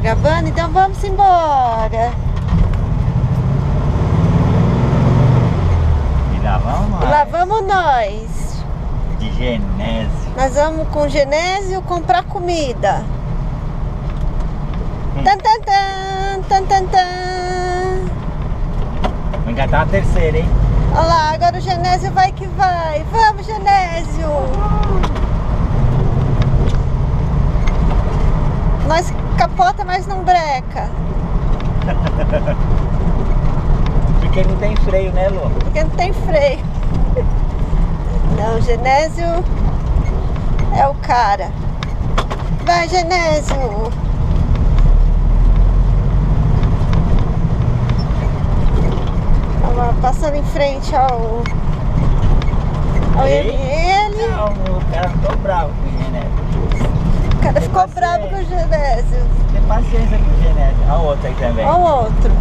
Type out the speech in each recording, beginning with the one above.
gravando? Então vamos embora. E lá vamos nós. E lá vamos nós. De Genésio. Nós vamos com o Genésio comprar comida. Tan, tan, tan, tan, tan, tan. Vou engatar a terceira, hein? Olha lá, agora o Genésio vai que vai. Vamos, Genésio. Nós capota, mas não breca. Porque não tem freio, né, Lu? Porque não tem freio. Não, o Genésio é o cara. Vai, Genésio. Olha lá, passando em frente ao ele. Não, o cara ficou bravo com o Genésio. O cara Tem ficou paciência. bravo com o Genésio. Tem paciência com o Genésio. A outra aí também. Olha o outro.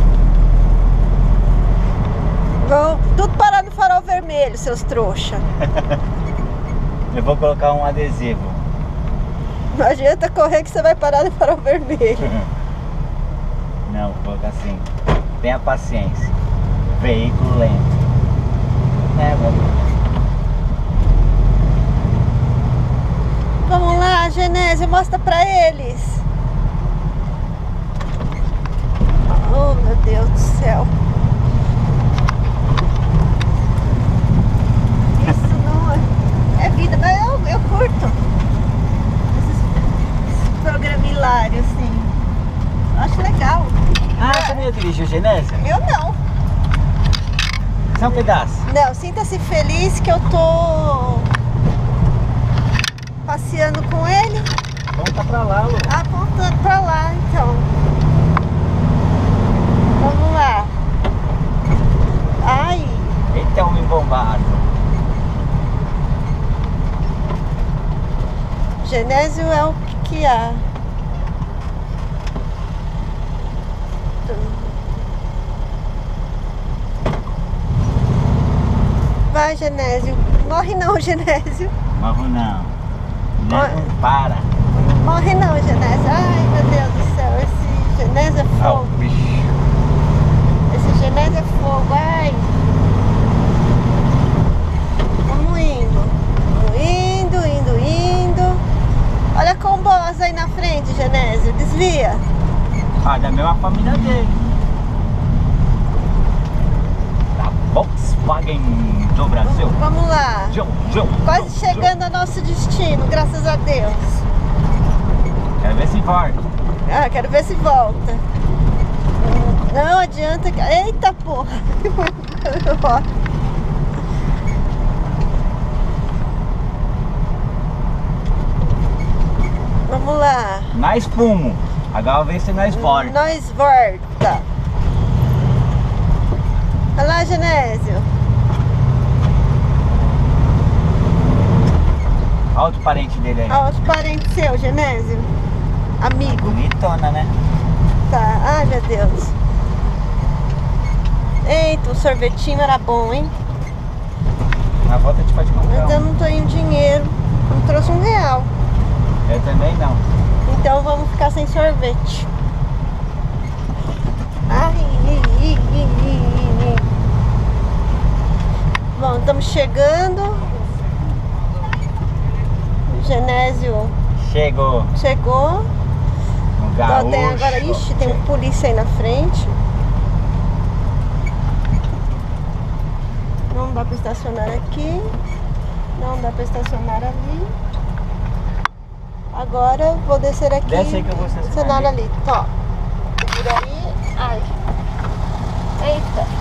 Vão tudo parar no farol vermelho, seus trouxa. Eu vou colocar um adesivo. Não adianta correr que você vai parar no farol vermelho. Não, vou colocar assim. Tenha paciência. Veículo lento. Vamos. Vamos lá, Genésio, mostra pra eles. Oh, meu Deus do céu. Isso não é vida, mas eu curto esse programa hilário, assim. Eu acho legal. Ah, você não ia dirigir o Genésio? Eu não. Só um pedaço. Não, sinta-se feliz que eu tô passeando com ele. Vamos tá pra lá, Lu. Apontando pra lá, então. Vamos lá. Ai, Eita, homem bombado. Genésio é o que há. Vai, Genésio. Morre não, Genésio. Morro não. Olha. Não para. Morre não, Genésio. Ai, meu Deus do céu. Esse Genésio é Ah, o fogo. bicho. Esse Genésio é fogo. Ai. Vamos indo. Olha a combosa aí na frente, Genésio. Desvia. Ah, da mesma família dele. Da Volkswagen do Brasil. Vamos lá. Quase Quase chegando ao nosso destino, graças a Deus. Quero ver se volta. Ah, quero ver se volta. Não adianta. Eita porra! Vamos lá. Nós fumo. Agora vê se nós volta. Nós volta. Olha lá, Genésio. Olha outro parente dele aí. Olha outro parente seu, Genésio. Amigo. Bonitona, né? Tá. Ai, meu Deus. Eita, o sorvetinho era bom, hein? Na volta a gente pode comprar Mas eu um. não tenho dinheiro. Não trouxe R$1. Eu também não. Então vamos ficar sem sorvete. Ai, Bom, estamos chegando. O Genésio Chegou chegou. no Então, gaúcho. tem agora, ixi, tem um polícia aí na frente. Não dá para estacionar aqui. Não dá para estacionar ali. Agora vou descer aqui. Desce aí que eu vou estacionar estacionar ali. ali. Ó. Segura aí. Ai. Eita.